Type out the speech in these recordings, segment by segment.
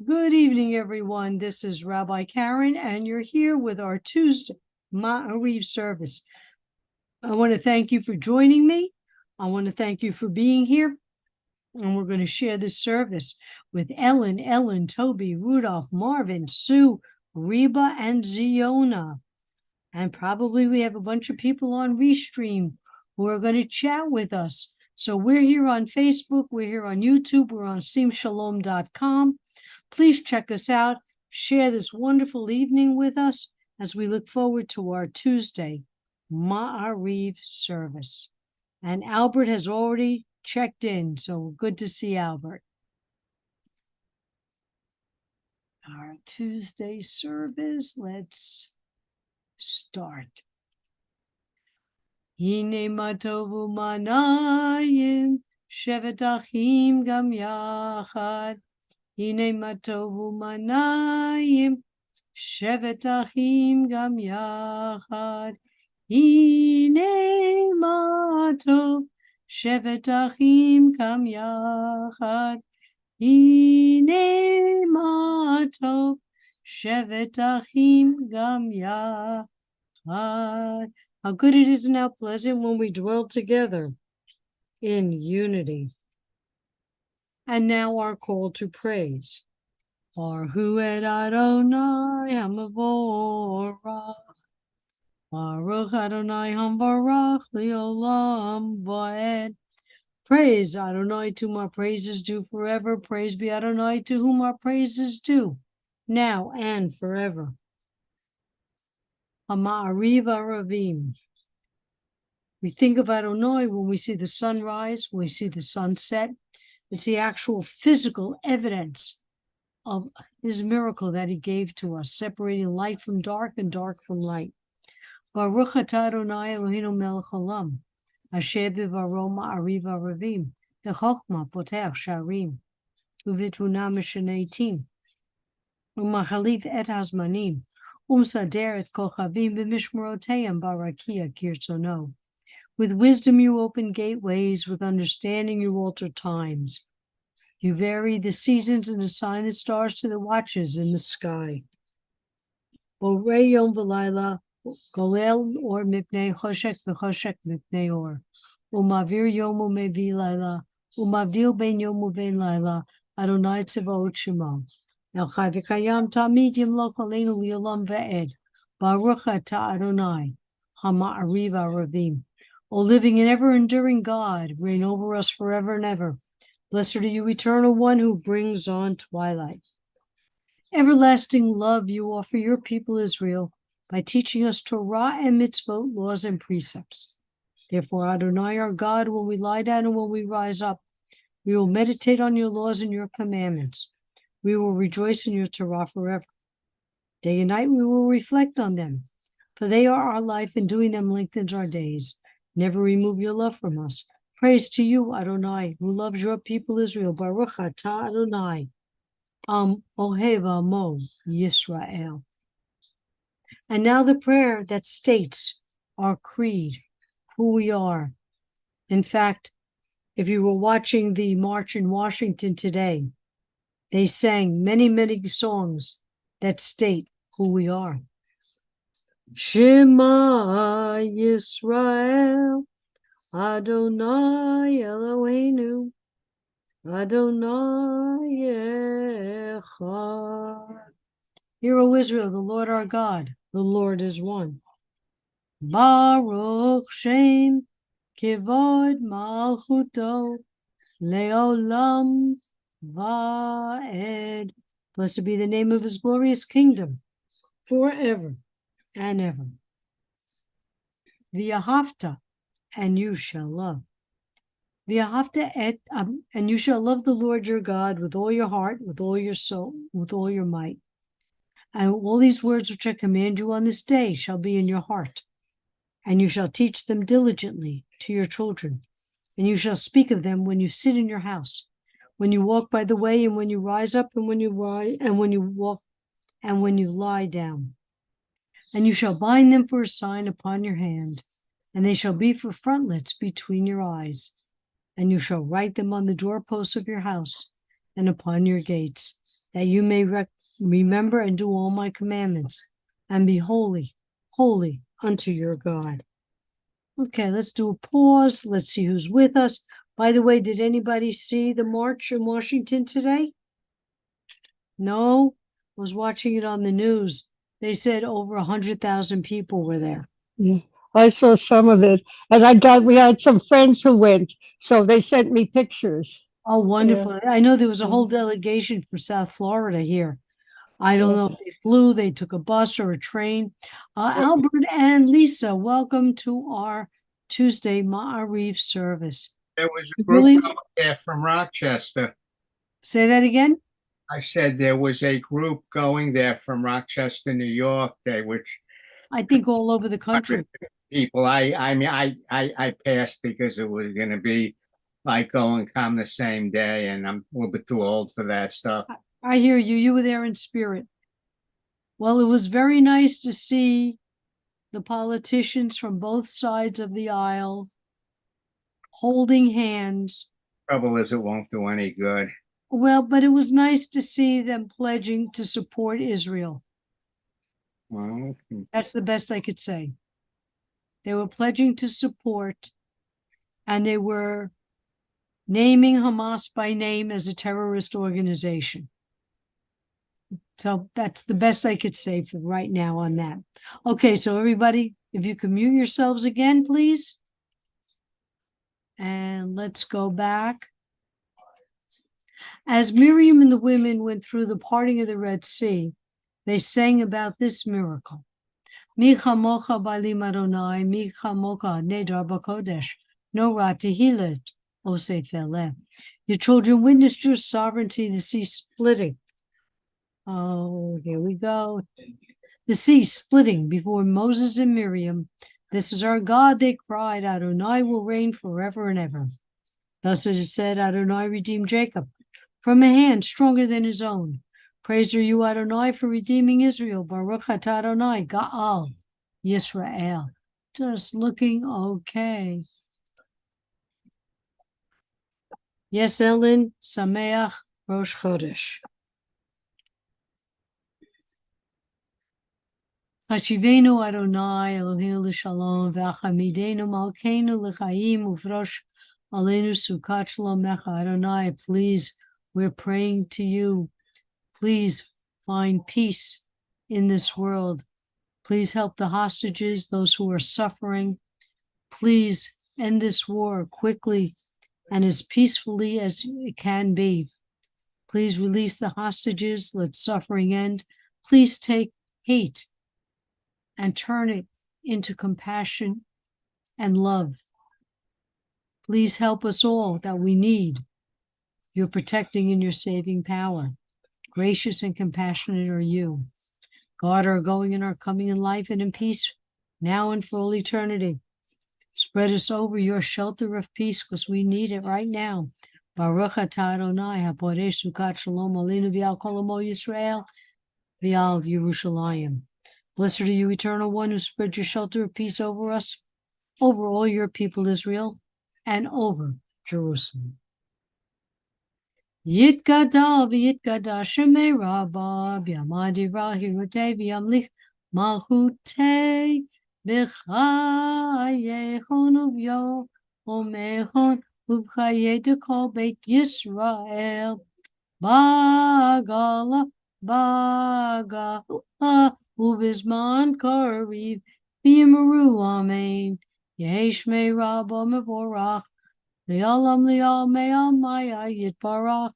Good evening, everyone. This is Rabbi Karen, and you're here with our Tuesday Ma'ariv service. I want to thank you for joining me. I want to thank you for being here. And we're going to share this service with Ellen, Toby, Rudolph, Marvin, Sue, Reba, and Ziona. And probably we have a bunch of people on Restream who are going to chat with us. So we're here on Facebook, we're here on YouTube, we're on simshalom.com. Please check us out. Share this wonderful evening with us as we look forward to our Tuesday Ma'ariv service. And Albert has already checked in, so good to see Albert. Our Tuesday service, let's start. Hine matovu manayim shevet achim gam yachad. Hine matovu manayim shevet achim gam yachad. Hine matov shevet achim gam yachad. Hine matov shevet achim gam yachad. How good it is and how pleasant when we dwell together in unity. And now our call to praise. Baruch et Adonai hamavorach. Baruch Adonai hamvarach leolam vaed. Praise Adonai, to whom our praise is due forever. Praise be Adonai, to whom our praise is due, now and forever. Ha'ma'ariv aravim. We think of Adonai when we see the sunrise, when we see the sunset. It's the actual physical evidence of his miracle that he gave to us, separating light from dark and dark from light. Baruch atah Adonai Eloheinu melech haolam, asher bivaro ma'ariv aravim, v'chochma potech sharim, uvitvuna mishanei tim, u'machalif et hazmanim, umsader et kochavim b'mishmoroteiam barakia kirsono. With wisdom you open gateways, with understanding you alter times. You vary the seasons and assign the stars to the watches in the sky. Borei yom v'layla, golel or mipnei choshek v'choshek mipnei or. Umavir yom u'mevi layla, umavdil ben yom u'ben layla, Adonai tzavaot shemo. El chai v'kayam tamid yimloch aleinu li'olam ve'ed. Baruch atah Adonai, ha'ma'ariv aravim. O living and ever-enduring God, reign over us forever and ever. Blessed are you, eternal one, who brings on twilight. Everlasting love you offer your people Israel by teaching us Torah and mitzvot, laws and precepts. Therefore, Adonai, our God, when we lie down and when we rise up, we will meditate on your laws and your commandments. We will rejoice in your Torah forever. Day and night we will reflect on them, for they are our life, and doing them lengthens our days. Never remove your love from us. Praise to you, Adonai, who loves your people Israel. Baruch atah Adonai, ohev amo Yisrael. And now the prayer that states our creed, who we are. In fact, if you were watching the march in Washington today, they sang many, many songs that state who we are. Shema Yisrael, Adonai Eloheinu, Adonai Echad. Hear, O Israel, the Lord our God, the Lord is one. Baruch Shem Kivod Malchuto Leolam Vaed. Blessed be the name of his glorious kingdom, forever and ever. V'ahavta, and you shall love. V'ahavta and you shall love the Lord your God with all your heart, with all your soul, with all your might. And all these words which I command you on this day shall be in your heart, and you shall teach them diligently to your children, and you shall speak of them when you sit in your house, when you walk by the way, and when you rise up, and when you walk, and when you lie down. And you shall bind them for a sign upon your hand, and they shall be for frontlets between your eyes. And you shall write them on the doorposts of your house and upon your gates, that you may remember and do all my commandments, and be holy, holy unto your God. Okay, let's do a pause. Let's see who's with us. By the way, did anybody see the march in Washington today? No? I was watching it on the news. They said over 100,000 people were there. Yeah, I saw some of it, and we had some friends who went, so they sent me pictures. Oh, wonderful. I know there was a whole Yeah. delegation from South Florida here. I don't Yeah. know if they flew, they took a bus or a train. Albert and Lisa, welcome to our Tuesday Ma'ariv service. There was a Really? group out there from Rochester. Say that again? I said there was a group going there from Rochester, New York. I think all over the country. People. I mean, I passed because it was going to be like go and come the same day, and I'm a little bit too old for that stuff. I hear you. You were there in spirit. Well, it was very nice to see the politicians from both sides of the aisle holding hands. Trouble is, it won't do any good. Well, but it was nice to see them pledging to support Israel. Well, That's the best I could say. They were pledging to support, and they were naming Hamas by name as a terrorist organization. So that's the best I could say for right now on that. Okay, so everybody, if you can mute yourselves again, please. And let's go back. As Miriam and the women went through the parting of the Red Sea, they sang about this miracle. Mi chamocha b'alim Adonai, mi chamocha nedar b'kodesh, no ra tehilet oseh feleh. Your children witnessed your sovereignty, the sea splitting. Oh, here we go. The sea splitting before Moses and Miriam. This is our God, they cried. Adonai will reign forever and ever. Thus it is said, Adonai redeemed Jacob from a hand stronger than his own. Praise are you, Adonai, for redeeming Israel. Baruch atah Adonai, Ga'al, Yisrael. Just looking okay. Yes, Ellen, Sameach, Rosh Chodesh. Hashivenu Adonai, Eloheinu l'shalom, v'achamidenu malkeinu l'chaim, uvrosh aleinu sukat shalom mecha. Adonai, please, we're praying to you. Please find peace in this world. Please help the hostages, those who are suffering. Please end this war quickly and as peacefully as it can be. Please release the hostages. Let suffering end. Please take hate and turn it into compassion and love. Please help us all that we need your protecting and your saving power. Gracious and compassionate are you. God, our going and our coming in life and in peace, now and for all eternity. Spread us over your shelter of peace, because we need it right now. Baruch atah Adonai, haporeh sukat shalom aleinu v'al kol amo Yisrael v'al Yerushalayim. Blessed are you, eternal one, who spread your shelter of peace over us, over all your people Israel, and over Jerusalem. Yitkada v'yitkada shemei rabba b'yamadi v'ahirutei v'yamlich malchutei b'chayechon uv'yo omechon uv'chayei dekol beit Yisrael bagala uvizman kariv v'yimaru amen yeshmei rabba mevorach li'olam li'al maya yitbarach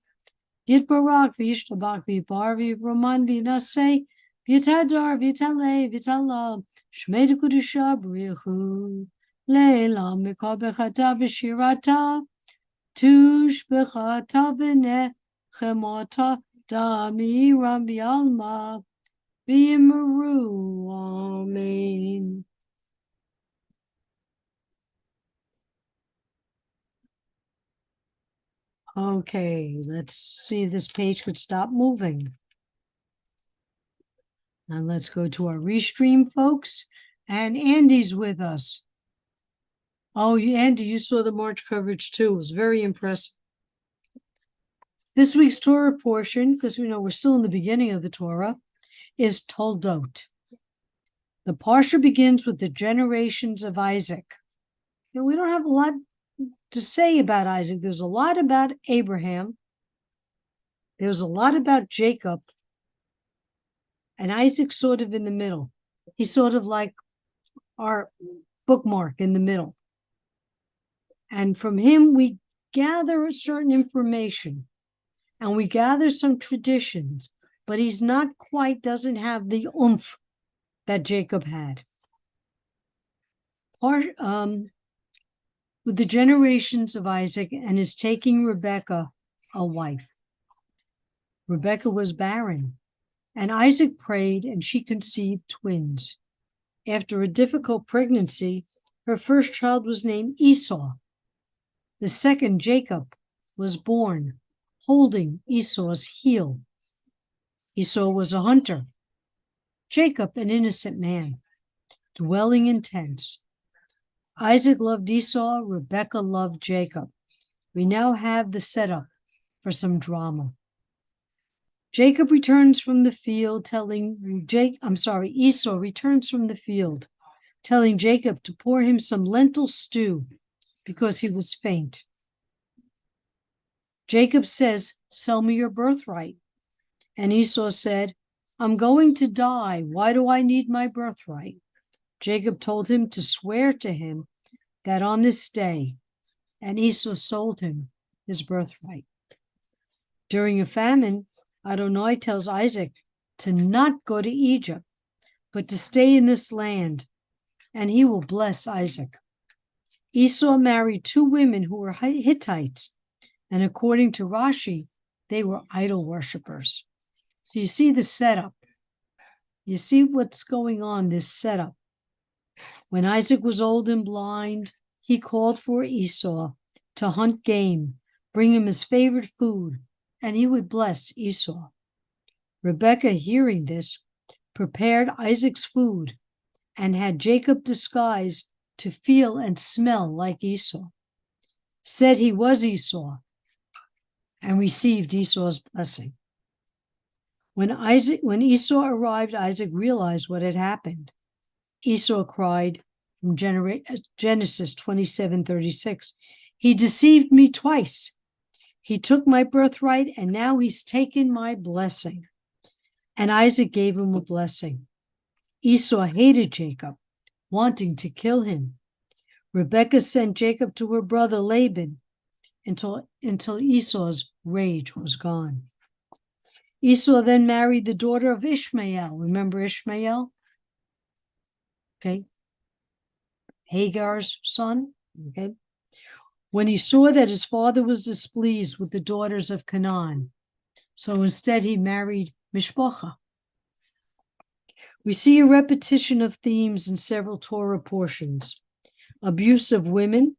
Yitbarak v'yishtabak v'yipar v'yivroman v'yinaseh v'yitadar v'yitaleh v'yitala shmei d'kudusha b'richu le'elam mikol b'chata v'shirata tush b'chata v'nechemata damiram v'yalma v'yimaru amen. Okay, let's see if this page could stop moving. And let's go to our restream, folks. And Andy's with us. Oh, Andy, you saw the March coverage too. It was very impressive. This week's Torah portion, because we know we're still in the beginning of the Torah, is Toldot. The parsha begins with the generations of Isaac. And we don't have a lot to say about Isaac. There's a lot about Abraham. There's a lot about Jacob. And Isaac's sort of in the middle. He's sort of like our bookmark in the middle. And from him, we gather certain information and we gather some traditions, but he's not quite, doesn't have the oomph that Jacob had. With the generations of Isaac and his taking Rebekah a wife. Rebekah was barren, and Isaac prayed, and she conceived twins. After a difficult pregnancy, her first child was named Esau. The second, Jacob, was born, holding Esau's heel. Esau was a hunter. Jacob, an innocent man, dwelling in tents. Isaac loved Esau, Rebekah loved Jacob. We now have the setup for some drama. Jacob returns from the field Esau returns from the field, telling Jacob to pour him some lentil stew because he was faint. Jacob says, "Sell me your birthright." And Esau said, "I'm going to die. Why do I need my birthright?" Jacob told him to swear to him that on this day, and Esau sold him his birthright. During a famine, Adonai tells Isaac to not go to Egypt, but to stay in this land, and he will bless Isaac. Esau married two women who were Hittites, and according to Rashi, they were idol worshippers. So you see the setup. You see what's going on, this setup. When Isaac was old and blind, he called for Esau to hunt game, bring him his favorite food, and he would bless Esau. Rebekah, hearing this, prepared Isaac's food and had Jacob disguised to feel and smell like Esau, said he was Esau, and received Esau's blessing. When Esau arrived, Isaac realized what had happened. Esau cried from Genesis 27:36, "He deceived me twice. He took my birthright, and now he's taken my blessing." And Isaac gave him a blessing. Esau hated Jacob, wanting to kill him. Rebekah sent Jacob to her brother Laban until Esau's rage was gone. Esau then married the daughter of Ishmael. Remember Ishmael? Okay. Hagar's son. Okay. When he saw that his father was displeased with the daughters of Canaan, so instead he married Mishpacha. We see a repetition of themes in several Torah portions. Abuse of women.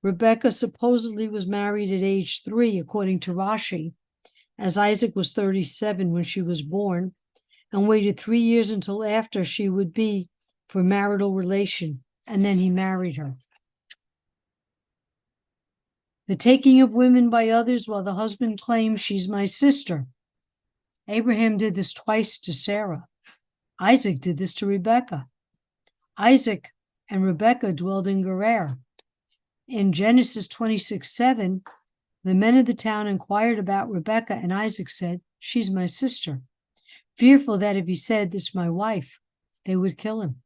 Rebekah supposedly was married at age 3, according to Rashi, as Isaac was 37 when she was born, and waited 3 years until after she would be for marital relation, and then he married her. The taking of women by others while the husband claims she's my sister. Abraham did this twice to Sarah. Isaac did this to Rebekah. Isaac and Rebekah dwelled in Gerar. In Genesis 26:7, the men of the town inquired about Rebekah, and Isaac said, "She's my sister," fearful that if he said, "This is my wife," they would kill him.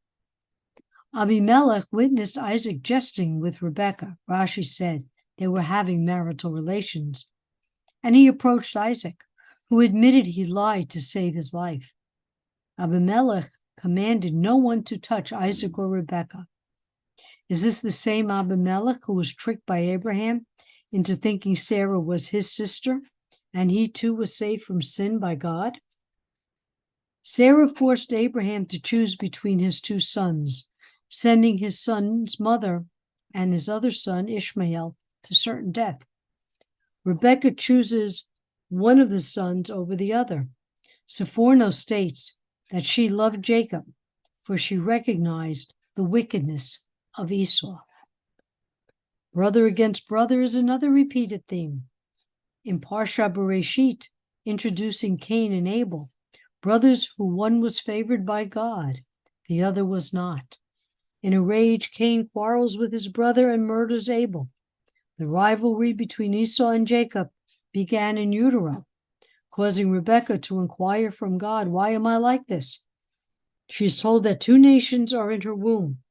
Abimelech witnessed Isaac jesting with Rebekah. Rashi said they were having marital relations, and he approached Isaac, who admitted he lied to save his life. Abimelech commanded no one to touch Isaac or Rebekah. Is this the same Abimelech who was tricked by Abraham into thinking Sarah was his sister, and he too was saved from sin by God? Sarah forced Abraham to choose between his two sons, sending his son's mother and his other son, Ishmael, to certain death. Rebekah chooses one of the sons over the other. Sforno states that she loved Jacob, for she recognized the wickedness of Esau. Brother against brother is another repeated theme. In Parsha Bereshit, introducing Cain and Abel, brothers who one was favored by God, the other was not. In a rage, Cain quarrels with his brother and murders Abel. The rivalry between Esau and Jacob began in utero, causing Rebekah to inquire from God, "Why am I like this?" She is told that 2 nations are in her womb,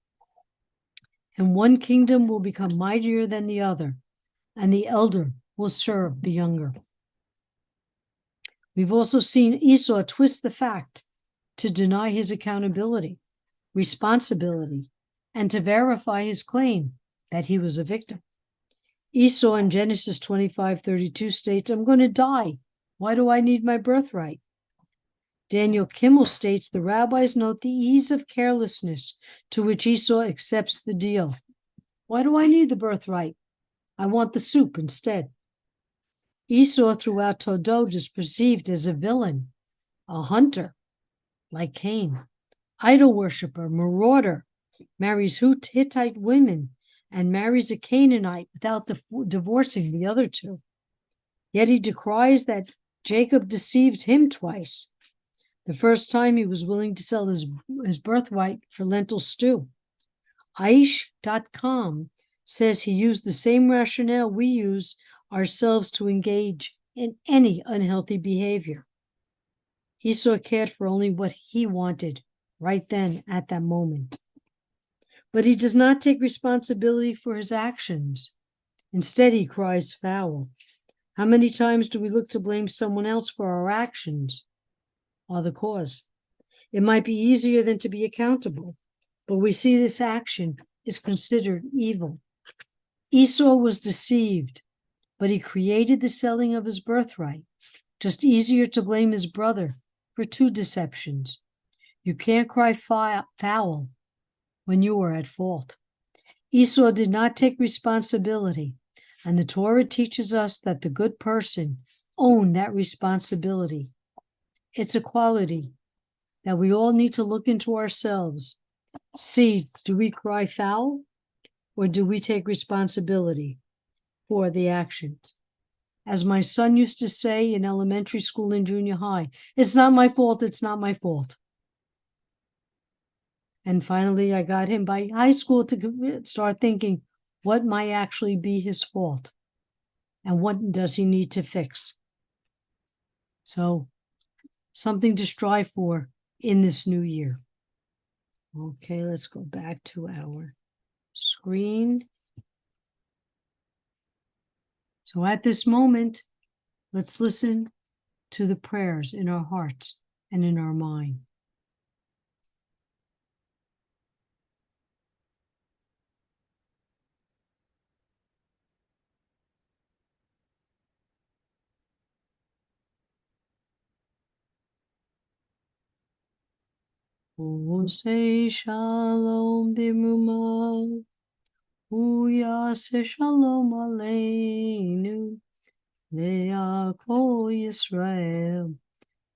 and one kingdom will become mightier than the other, and the elder will serve the younger. We've also seen Esau twist the fact to deny his accountability, responsibility, and to verify his claim that he was a victim. Esau in Genesis 25:32 states, "I'm going to die. Why do I need my birthright?" Daniel Kimmel states, "The rabbis note the ease of carelessness to which Esau accepts the deal. Why do I need the birthright? I want the soup instead." Esau throughout Toldot is perceived as a villain, a hunter, like Cain, idol worshiper, marauder, marries Hittite women, and marries a Canaanite without divorcing the other 2. Yet he decries that Jacob deceived him twice. The first time he was willing to sell his birthright for lentil stew. Aish.com says he used the same rationale we use ourselves to engage in any unhealthy behavior. Esau cared for only what he wanted right then at that moment. But he does not take responsibility for his actions. Instead, he cries foul. How many times do we look to blame someone else for our actions or the cause? It might be easier than to be accountable, but we see this action is considered evil. Esau was deceived, but he created the selling of his birthright. Just easier to blame his brother for 2 deceptions. You can't cry foul when you are at fault. Esau did not take responsibility, and the Torah teaches us that the good person owned that responsibility. It's a quality that we all need to look into ourselves. See, do we cry foul, or do we take responsibility for the actions? As my son used to say in elementary school and junior high, "It's not my fault, it's not my fault." And finally, I got him by high school to start thinking, what might actually be his fault? And what does he need to fix? So, something to strive for in this new year. Okay, let's go back to our screen. So at this moment, let's listen to the prayers in our hearts and in our mind. Say shalom b'muma, uyase shalom aleinu, le'akol Yisrael,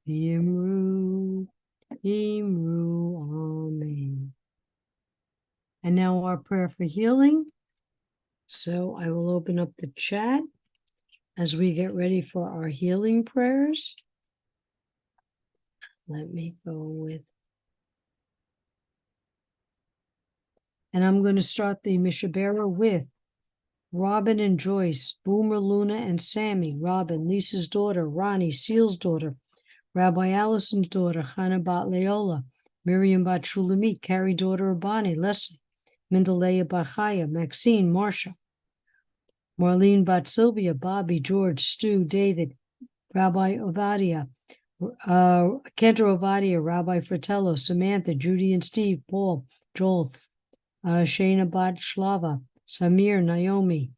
Imru, amen. And now our prayer for healing. So I will open up the chat as we get ready for our healing prayers. Let me go with, and I'm going to start the Mishabera with Robin and Joyce, Boomer, Luna, and Sammy. Robin, Lisa's daughter, Ronnie, Seal's daughter, Rabbi Allison's daughter, Hannah Bat Leola, Miriam Bat Shulamit, Carrie, daughter of Bonnie, Leslie, Mindaleya Bat Chaya, Maxine, Marcia, Marlene Bat Sylvia, Bobby, George, Stu, David, Rabbi Ovadia, Kendra Ovadia, Rabbi Fratello, Samantha, Judy and Steve, Paul, Joel, Shana Bat Shlava, Samir, Naomi.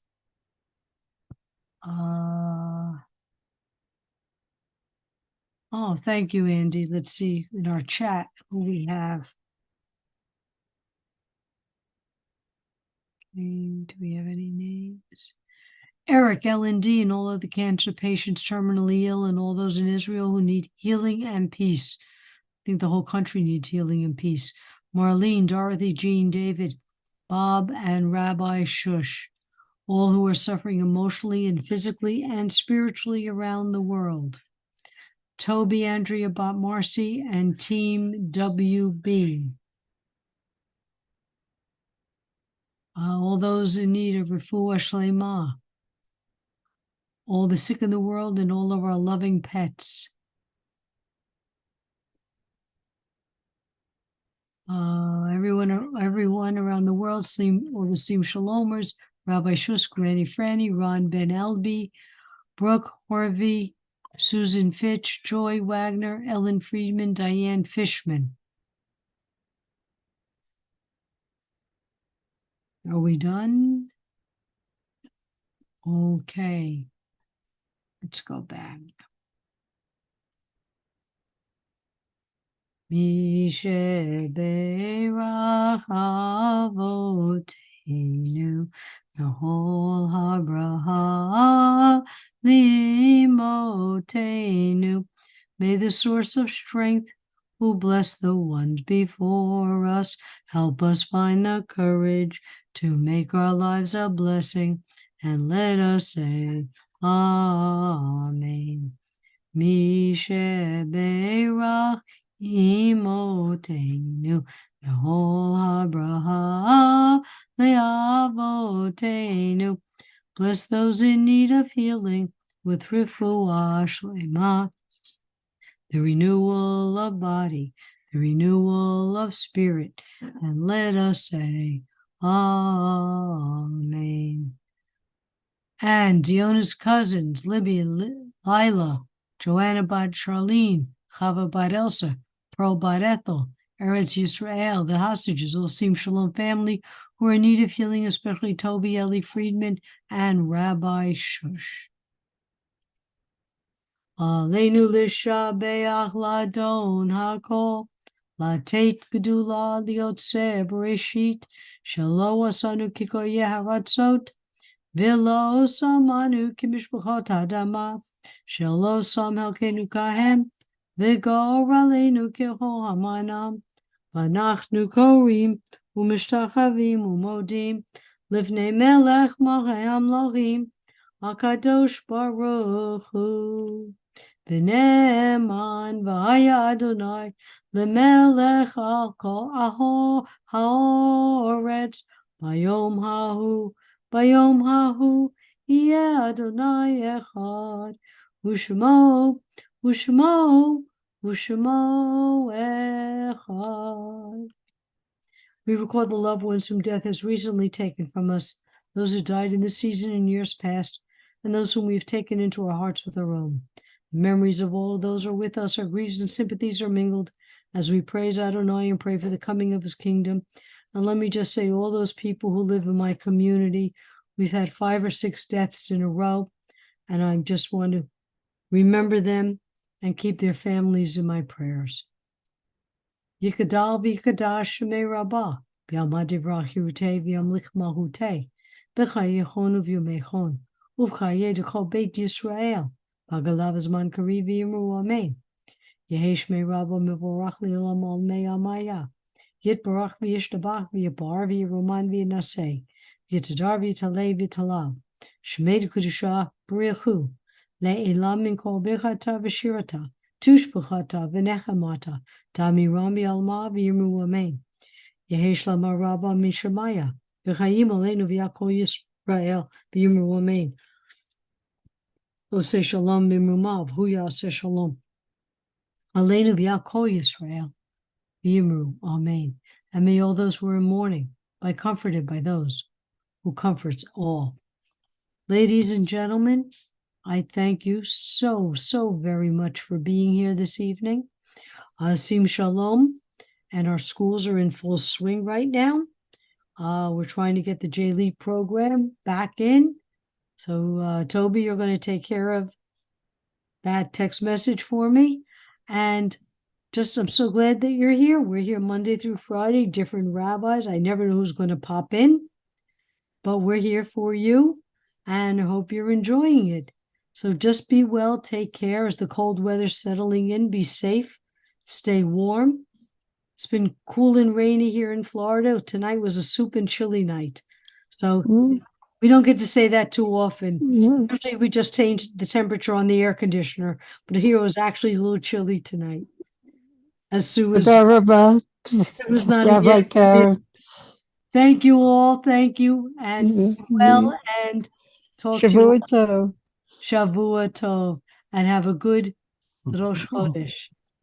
Oh, thank you, Andy. Let's see in our chat who we have. Do we have any names? Eric, L&D, and all of the cancer patients terminally ill, and all those in Israel who need healing and peace. I think the whole country needs healing and peace. Marlene, Dorothy, Jean, David, Bob, and Rabbi Shush. all who are suffering emotionally and physically and spiritually around the world. Toby, Andrea, Bob Marcy, and Team WB. All those in need of refuah shlema. All the sick in the world and all of our loving pets. Everyone around the world, all the Sim Shalomers, Rabbi Shusk, Granny Franny, Ron Ben Elby, Brooke Horvey, Susan Fitch, Joy Wagner, Ellen Friedman, Diane Fishman. Are we done? Okay. Let's go back. Mishe Beirach Avotenu Nahol Habraha Limotenu. May the source of strength, who bless the ones before us, help us find the courage to make our lives a blessing, and let us say, Amen. Mishe Beirach Imotenu Nahol Habraha Leavotenu. Bless those in need of healing with refuah shlema, the renewal of body, the renewal of spirit, and let us say, Amen. And Diona's cousins, Libby and Lila, Joanna Bat Charlene, Chava Bat Elsa, Pearl Bat Ethel, Eretz Yisrael, the hostages, all Sim Shalom family who are in need of healing, especially Toby, Ellie Friedman, and Rabbi Shush. Aleinu l'shabeach ladon hakol, latet gedula liotze bereshit, shelo asanu kikor yeharatzot, v'lo samanu kimishpachot adama, shelo sam helkenu kahem, v'gor aleinu kehol hamanam, v'anachnu korim, u'mishtachavim u'modim, lifnei melech malchei hamlochim, HaKadosh Baruch Hu. V'ne'eman v'haya Adonai l'melech al kol ha'oretz bayom hahu yeh Adonai echad u'shmo echad. We record the loved ones whom death has recently taken from us, those who died in this season and years past, and those whom we have taken into our hearts with our own. The memories of all of those who are with us, our griefs and sympathies are mingled as we praise Adonai and pray for the coming of his kingdom. And let me just say, all those people who live in my community, we've had 5 or 6 deaths in a row, and I just want to remember them and keep their families in my prayers. Yikadal v'yikadash shemei rabbah, b'yamad divrach yirutei v'yamlich mahutei, b'chayechon uv'yumechon, uv'chayeh d'chol beit Yisrael, b'agalav azman kari v'yimru amen. Yehei shmei rabbah mevorach li'olam ol mei amaya, yitbarach v'yishtabach v'yibar v'yiroman v'yinaseh, v'yitadar v'yitalei v'yitalav, shmei d'kudusha b'richu, le'elam min kol b'chata v'shirata, Tushbachata v'nechamata, Damiram v'alma v'yimu amen. Yehesh lama rabba mishamaya, v'chayim aleinu v'yakol Yisrael v'yimu amen. Oseh shalom v'yimumav, hu yaseh shalom. Aleinu v'yakol Yisrael v'yimu amen. And may all those who are in mourning be comforted by those who comforts all. Ladies and gentlemen, I thank you so very much for being here this evening. Sim Shalom, and our schools are in full swing right now. We're trying to get the J-Leap program back in. So, Toby, you're going to take care of that text message for me. And just, I'm so glad that you're here. We're here Monday through Friday, different rabbis. I never know who's going to pop in, but we're here for you, and I hope you're enjoying it. So just be well, take care as the cold weather's settling in, be safe, stay warm. It's been cool and rainy here in Florida. Tonight was a soup and chili night. So We don't get to say that too often. Mm. Usually we just change the temperature on the air conditioner, but here it was actually a little chilly tonight. As Sue was, Adorable. Sue was not in Rabbi yet. Karen. Thank you all. Thank you. And well, and talk to you Shavua Tov. Shavua Tov and have a good Rosh Chodesh.